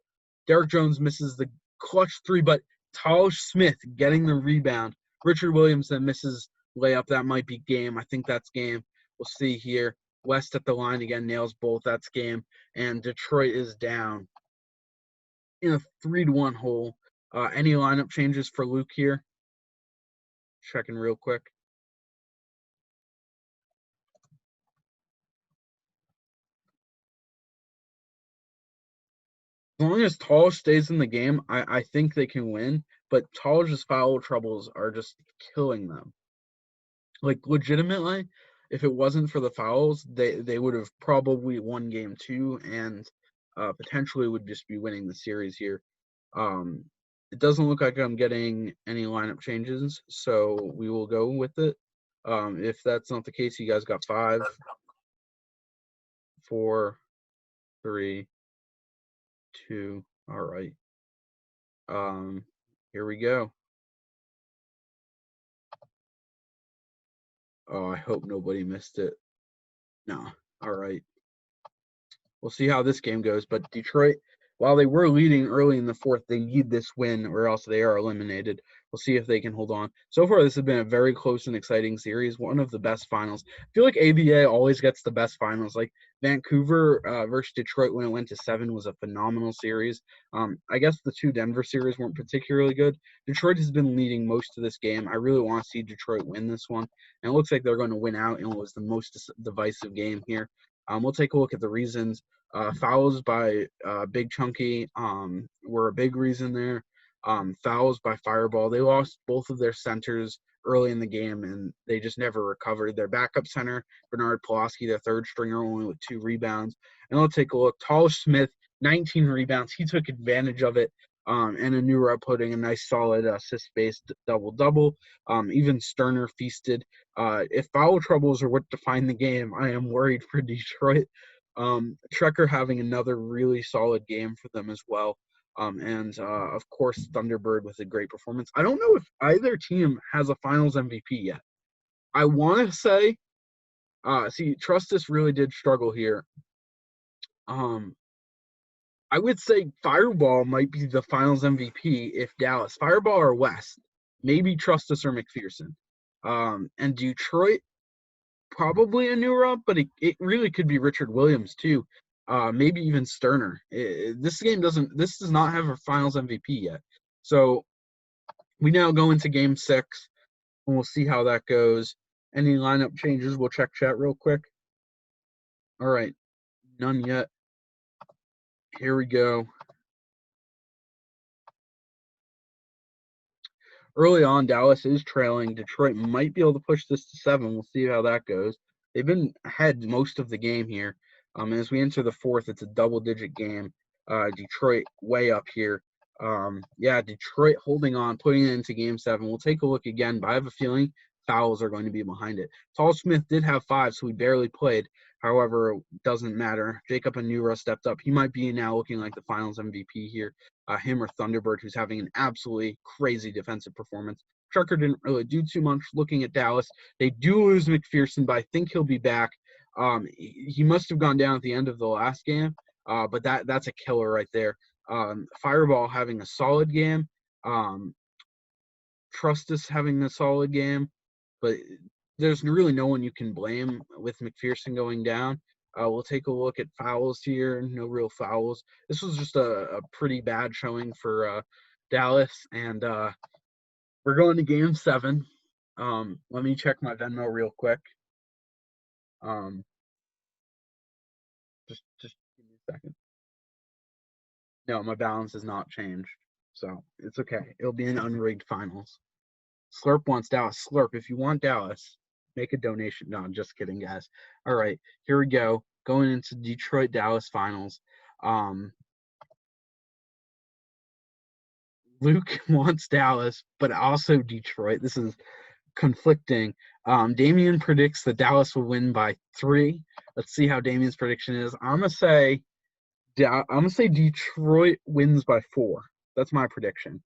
Speaker 1: Derek Jones misses the clutch 3, but Tausch Smith getting the rebound. Richard Williams then misses layup. That might be game. I think that's game. We'll see here. West at the line again, nails both. That's game. And Detroit is down in a 3-1 hole. Any lineup changes for Luke here? Checking real quick. As long as Tall stays in the game, I think they can win. But Tall's foul troubles are just killing them. Like, legitimately, if it wasn't for the fouls, they would have probably won game 2 and potentially would just be winning the series here. It doesn't look like I'm getting any lineup changes, so we will go with it. If that's not the case, you guys got 5, 4, 3, 2. All right. Here we go. Oh, I hope nobody missed it. No. All right. We'll see how this game goes. But Detroit, while they were leading early in the fourth, they need this win or else they are eliminated. We'll see if they can hold on. So far, this has been a very close and exciting series, one of the best finals. I feel like ABA always gets the best finals. Like Vancouver versus Detroit when it went to 7 was a phenomenal series. I guess the 2 Denver series weren't particularly good. Detroit has been leading most of this game. I really want to see Detroit win this one. And it looks like they're going to win out, and it was the most divisive game here. We'll take a look at the reasons. Fouls by Big Chunky were a big reason there. Fouls by Fireball. They lost both of their centers early in the game, and they just never recovered. Their backup center, Bernard Pulaski, their third stringer, only with 2 rebounds. And we'll take a look. Tall Smith, 19 rebounds. He took advantage of it. And Anura putting a nice solid assist-based double-double. Even Sterner feasted. If foul troubles are what define the game, I am worried for Detroit. Trekker having another really solid game for them as well. And of course, Thunderbird with a great performance. I don't know if either team has a Finals MVP yet. I want to say, Trustus really did struggle here. I would say Fireball might be the Finals MVP if Dallas, Fireball or West, maybe Trustus or McPherson. And Detroit, probably a new rub, but it really could be Richard Williams too. Maybe even Sterner. This does not have a Finals MVP yet. So we now go into Game 6, and we'll see how that goes. Any lineup changes? We'll check chat real quick. All right, none yet. Here we go. Early on, Dallas is trailing. Detroit might be able to push this to 7. We'll see how that goes. They've been ahead most of the game here. As we enter the 4th, it's a double-digit game. Detroit way up here. Detroit holding on, putting it into Game 7. We'll take a look again, but I have a feeling fouls are going to be behind it. Tall Smith did have 5, so he barely played. However, it doesn't matter. Jacob Anura stepped up. He might be now looking like the Finals MVP here. Him or Thunderbird, who's having an absolutely crazy defensive performance. Trucker didn't really do too much. Looking at Dallas, they do lose McPherson, but I think he'll be back. He must have gone down at the end of the last game, but that's a killer right there. Fireball having a solid game. Trustus having a solid game, but there's really no one you can blame with McPherson going down. We'll take a look at fouls here. No real fouls. This was just a pretty bad showing for Dallas, and we're going to Game 7. Let me check my Venmo real quick. Just give me a second. No, my balance has not changed, so it's okay. It'll be an unrigged finals. Slurp wants Dallas. Slurp, if you want Dallas, make a donation. No, I'm just kidding, guys. All right, here we go. Going into Detroit-Dallas finals. Luke wants Dallas, but also Detroit. This is conflicting. Damien predicts that Dallas will win by 3. Let's see how Damien's prediction is. I'm gonna say Detroit wins by 4. That's my prediction.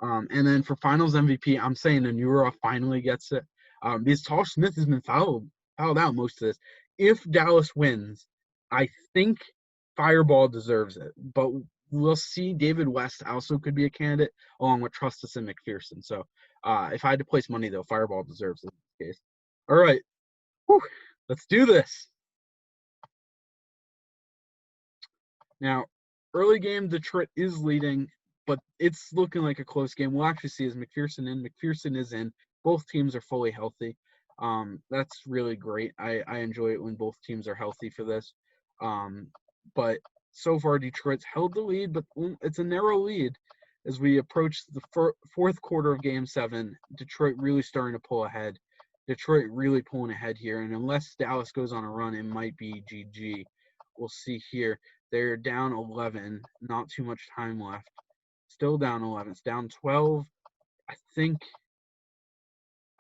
Speaker 1: And then for Finals MVP, I'm saying Anura finally gets it. Because Tall Smith has been fouled out most of this. If Dallas wins, I think Fireball deserves it. But we'll see. David West also could be a candidate, along with Trustus and McPherson. So if I had to place money, though, Fireball deserves it in this case. All right. Whew. Let's do this. Now, early game, Detroit is leading, but it's looking like a close game. We'll actually see is McPherson in. McPherson is in. Both teams are fully healthy. That's really great. I enjoy it when both teams are healthy for this. But so far, Detroit's held the lead, but it's a narrow lead. As we approach the fourth quarter of Game 7, Detroit really starting to pull ahead. Detroit really pulling ahead here, and unless Dallas goes on a run, it might be GG. We'll see here. They're down 11, not too much time left. Still down 11. It's down 12. I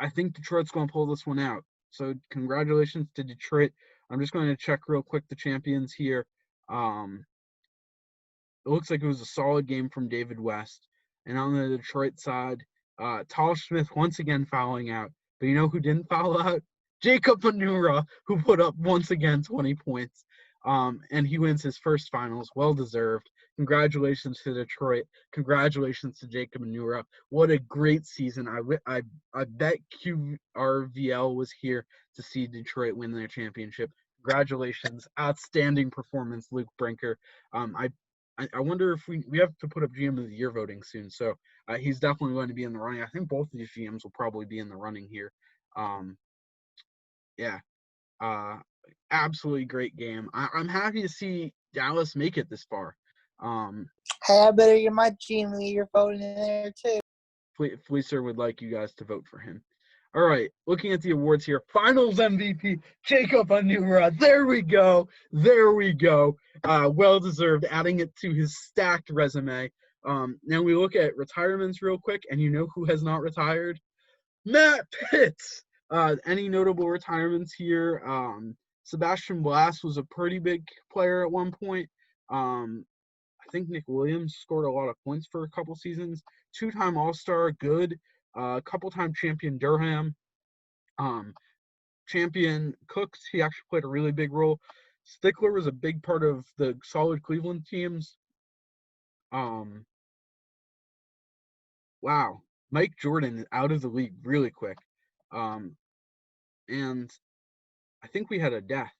Speaker 1: think Detroit's going to pull this one out. So congratulations to Detroit. I'm just going to check real quick the champions here. It looks like it was a solid game from David West. And on the Detroit side, Tall Smith once again fouling out. But you know who didn't foul out? Jacob Anura, who put up once again 20 points. And he wins his first finals. Well deserved. Congratulations to Detroit. Congratulations to Jacob Anura. What a great season. I bet QRVL was here to see Detroit win their championship. Congratulations. Outstanding performance, Luke Brinker. I wonder if we have to put up GM of the Year voting soon. So he's definitely going to be in the running. I think both of these GMs will probably be in the running here. Absolutely great game. I'm happy to see Dallas make it this far.
Speaker 3: Hey, I better get my GM of the Year voting in there too.
Speaker 1: Fleecer would like you guys to vote for him. All right, looking at the awards here. Finals MVP, Jacob Anura. There we go. Well deserved, adding it to his stacked resume. Now we look at retirements real quick, and you know who has not retired? Matt Pitts. Any notable retirements here? Sebastian Blas was a pretty big player at one point. I think Nick Williams scored a lot of points for a couple seasons. 2-time All-Star, good. Couple-time champion Durham. Champion Cooks, he actually played a really big role. Stickler was a big part of the solid Cleveland teams. Wow. Mike Jordan is out of the league really quick. And I think we had a death.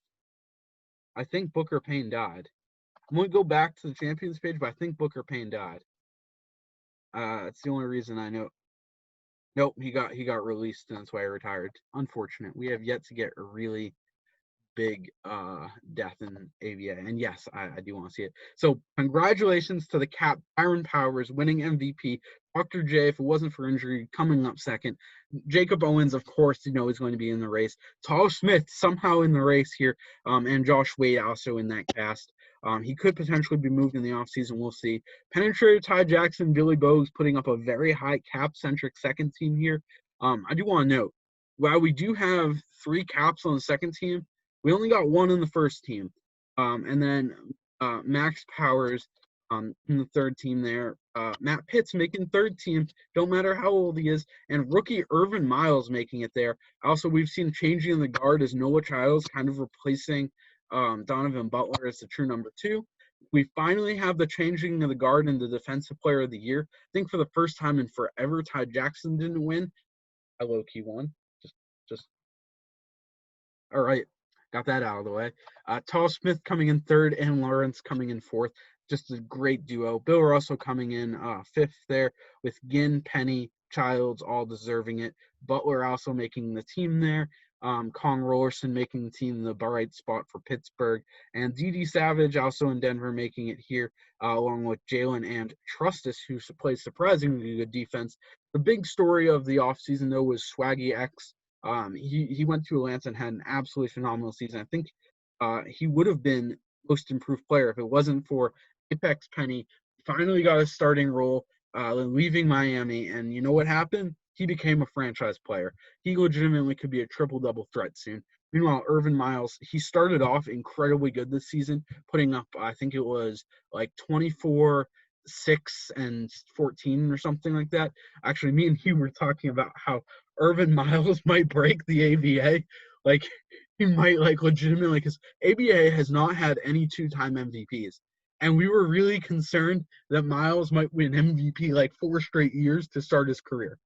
Speaker 1: I think Booker Payne died. I'm going to go back to the champions page, but I think Booker Payne died. It's the only reason I know. Nope, he got released, and that's why he retired. Unfortunate. We have yet to get a really big death in ABA, and yes, I do want to see it. So congratulations to the cap, Byron Powers, winning MVP. Dr. J, if it wasn't for injury, coming up second. Jacob Owens, of course, is going to be in the race. Tal Smith somehow in the race here, and Josh Wade also in that cast. He could potentially be moved in the offseason. We'll see. Penetrator Ty Jackson, Billy Bogues putting up a very high cap-centric second team here. I do want to note, while we do have 3 caps on the second team, we only got 1 in the first team. And then Max Powers in the third team there. Matt Pitts making third team, don't matter how old he is. And rookie Irvin Miles making it there. Also, we've seen changing in the guard as Noah Childs kind of replacing Donovan Butler as the true number 2. We finally have the changing of the guard in the defensive player of the year. I think for the first time in forever, Ty Jackson didn't win. I low-key won. Just all right. Got that out of the way. Tal Smith coming in third and Lawrence coming in fourth. Just a great duo. Bill Russell coming in fifth there with Ginn, Penny, Childs all deserving it. Butler also making the team there. Kong Rollerson making the team the bright spot for Pittsburgh. And D.D. Savage also in Denver making it here along with Jalen and Trustis, who plays surprisingly good defense. The big story of the offseason, though, was Swaggy X. He went to Atlanta and had an absolutely phenomenal season. I think he would have been most improved player if it wasn't for Apex Penny. Finally got a starting role, leaving Miami, and you know what happened? He became a franchise player. He legitimately could be a triple-double threat soon. Meanwhile, Irvin Miles, he started off incredibly good this season, putting up, I think it was like 24, 6, and 14 or something like that. Actually, me and he were talking about how Irvin Miles might break the ABA. Like, he might, legitimately, because ABA has not had any 2-time MVPs. And we were really concerned that Miles might win MVP 4 straight years to start his career.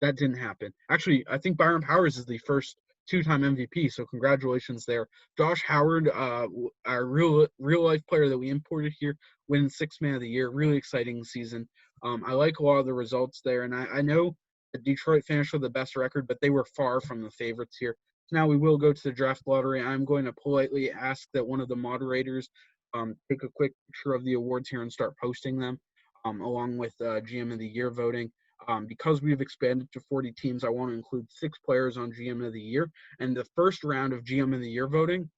Speaker 1: That didn't happen. Actually, I think Byron Powers is the first 2-time MVP, so congratulations there. Josh Howard, our real-life player that we imported here, winning 6th Man of the Year. Really exciting season. I like a lot of the results there, and I know that Detroit finished with the best record, but they were far from the favorites here. Now we will go to the draft lottery. I'm going to politely ask that one of the moderators take a quick picture of the awards here and start posting them, along with GM of the Year voting. Because we've expanded to 40 teams, I want to include 6 players on GM of the Year. And the first round of GM of the Year voting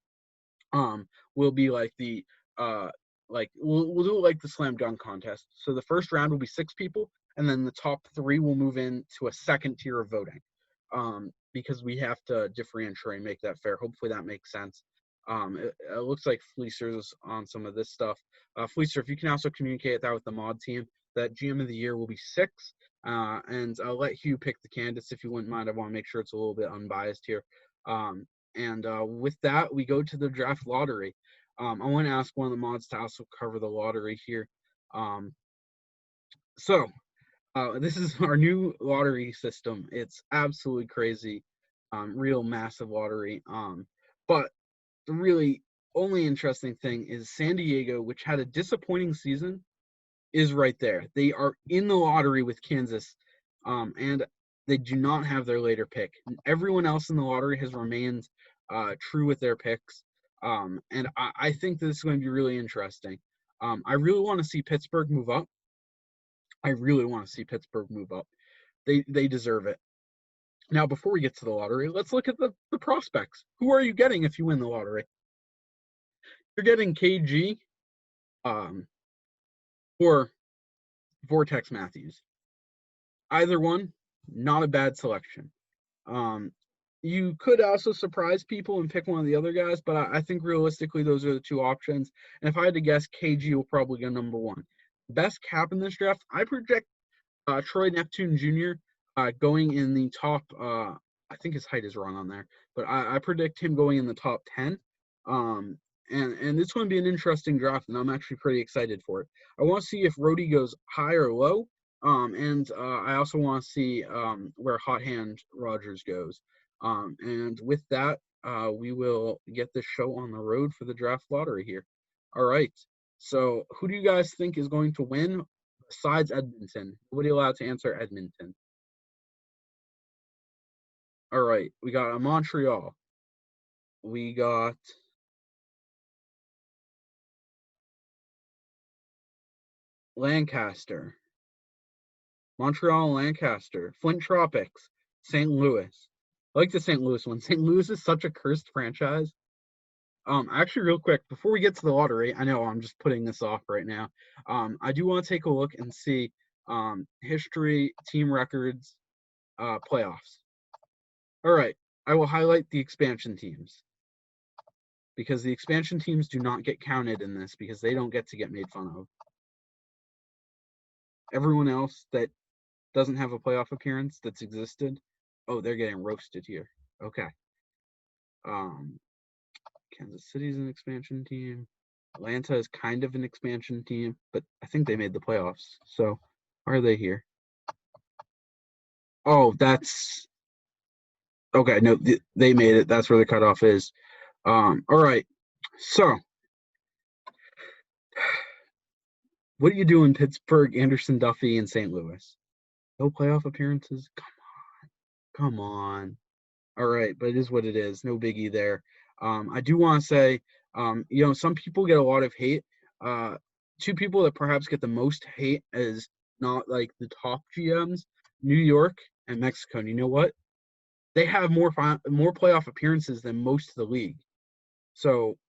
Speaker 1: will be like the we'll do it like the slam dunk contest. So the first round will be 6 people, and then the top 3 will move into a second tier of voting. Because we have to differentiate and make that fair. Hopefully that makes sense. It looks like Fleecer's on some of this stuff. Fleecer, if you can also communicate that with the mod team, that GM of the Year will be 6. And I'll let Hugh pick the candidates if you wouldn't mind. I want to make sure it's a little bit unbiased here. And with that, we go to the draft lottery. I want to ask one of the mods to also cover the lottery here. This is our new lottery system. It's absolutely crazy. Real massive lottery. But the really only interesting thing is San Diego, which had a disappointing season, is right there. They are in the lottery with Kansas, and they do not have their later pick. Everyone else in the lottery has remained true with their picks, and I think this is going to be really interesting. I really want to see Pittsburgh move up. They deserve it. Now, before we get to the lottery, let's look at the prospects. Who are you getting if you win the lottery? You're getting KG or Vortex Matthews. Either one, not a bad selection. You could also surprise people and pick one of the other guys, but I think realistically those are the 2 options. And if I had to guess, KG will probably go number 1. Best cap in this draft, I project Troy Neptune Jr. Going in the top. I think his height is wrong on there, but I predict him going in the top 10. And it's going to be an interesting draft, and I'm actually pretty excited for it. I want to see if Rhodey goes high or low, and I also want to see where Hot Hand Rogers goes. And with that, we will get this show on the road for the draft lottery here. All right. So, who do you guys think is going to win besides Edmonton? Nobody allowed to answer Edmonton. All right. We got Montreal. We got Lancaster. Montreal and Lancaster. Flint Tropics. St. Louis. I like the St. Louis one. St. Louis is such a cursed franchise. Actually, real quick, before we get to the lottery, I know I'm just putting this off right now. I do want to take a look and see history, team records, playoffs. All right, I will highlight the expansion teams because the expansion teams do not get counted in this because they don't get to get made fun of. Everyone else that doesn't have a playoff appearance that's existed, oh, they're getting roasted here. Okay. Kansas City's an expansion team. Atlanta is kind of an expansion team, but I think they made the playoffs. So why are they here? Oh, that's okay. No, they made it. That's where the cutoff is. All right. So what do you do in Pittsburgh, Anderson, Duffy, and St. Louis? No playoff appearances? Come on. All right, but it is what it is. No biggie there. I do want to say, some people get a lot of hate. Two people that perhaps get the most hate is not like the top GMs, New York and Mexico. And you know what? They have more playoff appearances than most of the league. So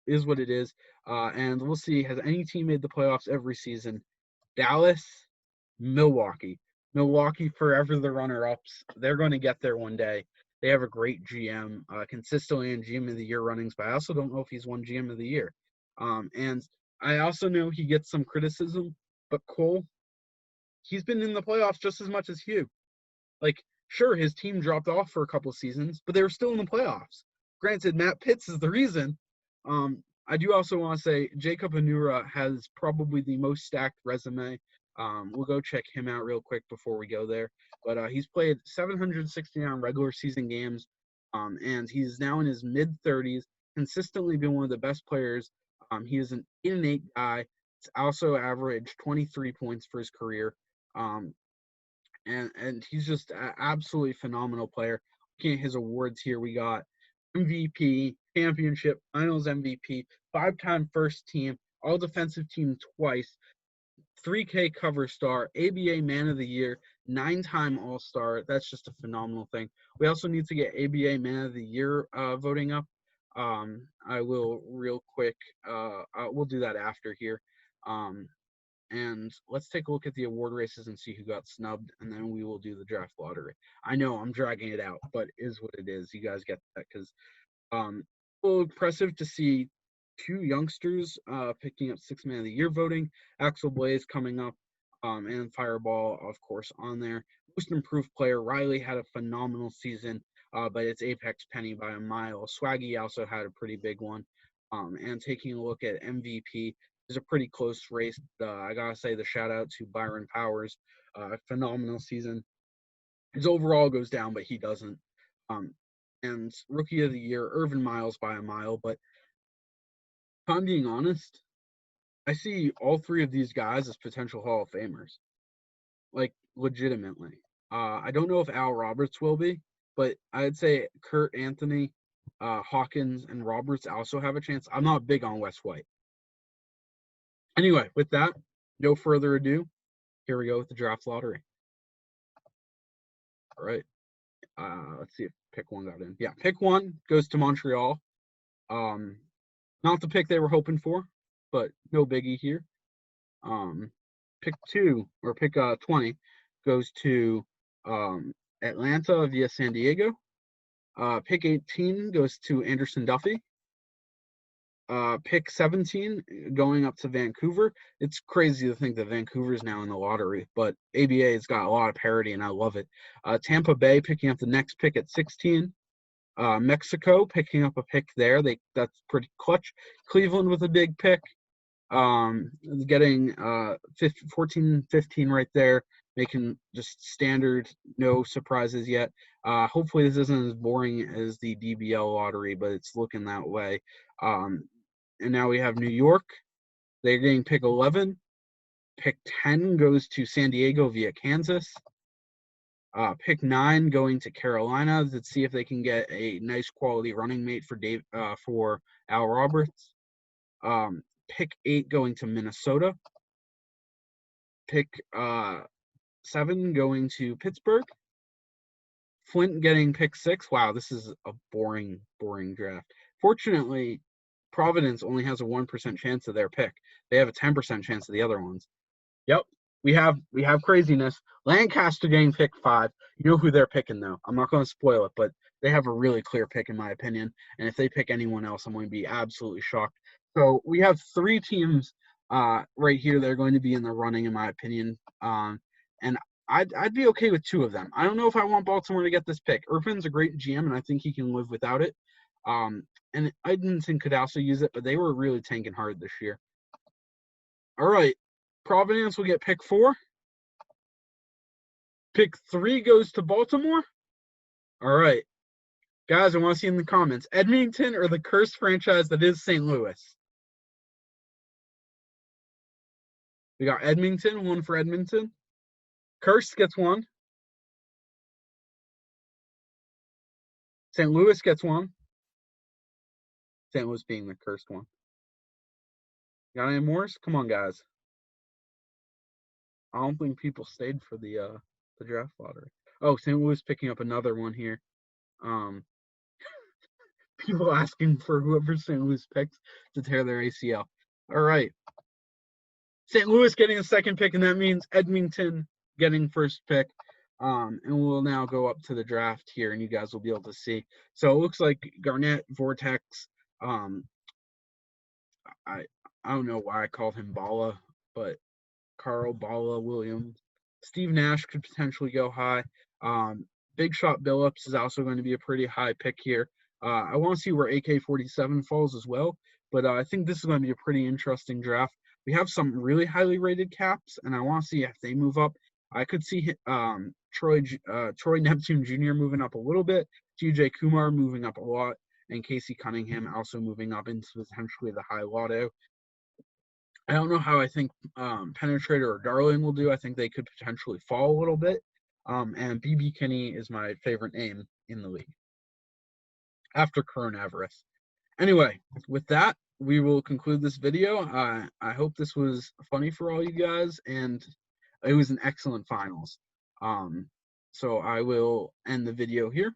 Speaker 1: is what it is. And we'll see. Has any team made the playoffs every season? Dallas, Milwaukee. Milwaukee forever the runner-ups. They're going to get there one day. They have a great GM, consistently in GM of the Year runnings, but I also don't know if he's won GM of the Year. And I also know he gets some criticism, but Cole, he's been in the playoffs just as much as Hugh. Like, sure, his team dropped off for a couple seasons, but they were still in the playoffs. Granted, Matt Pitts is the reason. I do also want to say Jacob Anura has probably the most stacked resume. We'll go check him out real quick before we go there. But he's played 769 regular season games, and he's now in his mid-30s, consistently been one of the best players. He is an 8-8 guy. He's also averaged 23 points for his career. And he's just an absolutely phenomenal player. Looking at his awards here, we got MVP, championship, finals MVP, 5-time first team, all defensive team twice, 3K cover star, ABA man of the year, 9-time all-star. That's just a phenomenal thing. We also need to get ABA man of the year voting up. I will real quick. We'll do that after here. And let's take a look at the award races and see who got snubbed, and then we will do the draft lottery. I know I'm dragging it out, but it is what it is. You guys get that because well, impressive to see two youngsters picking up 6 Man of the Year voting. Axel Blaze coming up, and Fireball, of course, on there. Most improved player, Riley had a phenomenal season, but it's Apex Penny by a mile. Swaggy also had a pretty big one. And taking a look at MVP, is a pretty close race. I gotta say the shout out to Byron Powers, phenomenal season. His overall goes down, but he doesn't. And Rookie of the Year, Irvin Miles by a mile. But if I'm being honest, I see all three of these guys as potential Hall of Famers, like legitimately. I don't know if Al Roberts will be, but I'd say Kurt Anthony, Hawkins, and Roberts also have a chance. I'm not big on Wes White. Anyway, with that, no further ado, here we go with the draft lottery. All right. Let's see if pick one got in. Yeah, pick one goes to Montreal. Not the pick they were hoping for, but no biggie here. Pick 20 goes to Atlanta via San Diego. Pick 18 goes to Anderson Duffy. Pick 17 going up to Vancouver. It's crazy to think that Vancouver's now in the lottery, but ABA has got a lot of parity, and I love it. Tampa Bay picking up the next pick at 16. Mexico picking up a pick there. That's pretty clutch. Cleveland with a big pick. Getting 14, 15 right there, making just standard, no surprises yet. Hopefully this isn't as boring as the DBL lottery, but it's looking that way. And now we have New York. They're getting pick 11. Pick 10 goes to San Diego via Kansas. Pick 9 going to Carolina to see if they can get a nice quality running mate for Al Roberts. Pick 8 going to Minnesota. Pick 7 going to Pittsburgh. Flint getting pick 6. Wow, this is a boring draft. Fortunately, Providence only has a 1% chance of their pick. They have a 10% chance of the other ones. Yep, we have craziness. Lancaster getting pick 5. You know who they're picking, though. I'm not going to spoil it, but they have a really clear pick, in my opinion. And if they pick anyone else, I'm going to be absolutely shocked. So we have 3 teams right here that are going to be in the running, in my opinion. And I'd be okay with 2 of them. I don't know if I want Baltimore to get this pick. Irvin's a great GM, and I think he can live without it. And Edmonton could also use it, but they were really tanking hard this year. All right. Providence will get pick 4. Pick 3 goes to Baltimore. All right. Guys, I want to see in the comments, Edmonton or the cursed franchise that is St. Louis? We got Edmonton, 1 for Edmonton. Cursed gets 1. St. Louis gets 1. St. Louis being the cursed one. Got any more? Come on, guys. I don't think people stayed for the draft lottery. Oh, St. Louis picking up another one here. People asking for whoever St. Louis picks to tear their ACL. All right. St. Louis getting a second pick, and that means Edmonton getting first pick. And we'll now go up to the draft here, and you guys will be able to see. So it looks like Garnett, Vortex. I don't know why I called him Bala, but Carl Bala Williams. Steve Nash could potentially go high. Big Shot Billups is also going to be a pretty high pick here. I want to see where AK-47 falls as well, but I think this is going to be a pretty interesting draft. We have some really highly rated caps, and I want to see if they move up. I could see Troy Neptune Jr. moving up a little bit, TJ Kumar moving up a lot, and Casey Cunningham also moving up into potentially the high lotto. I don't know how I think Penetrator or Darling will do. I think they could potentially fall a little bit. And BB Kinney is my favorite name in the league after Coronavirus. Anyway, with that, we will conclude this video. I hope this was funny for all you guys, and it was an excellent finals. So I will end the video here.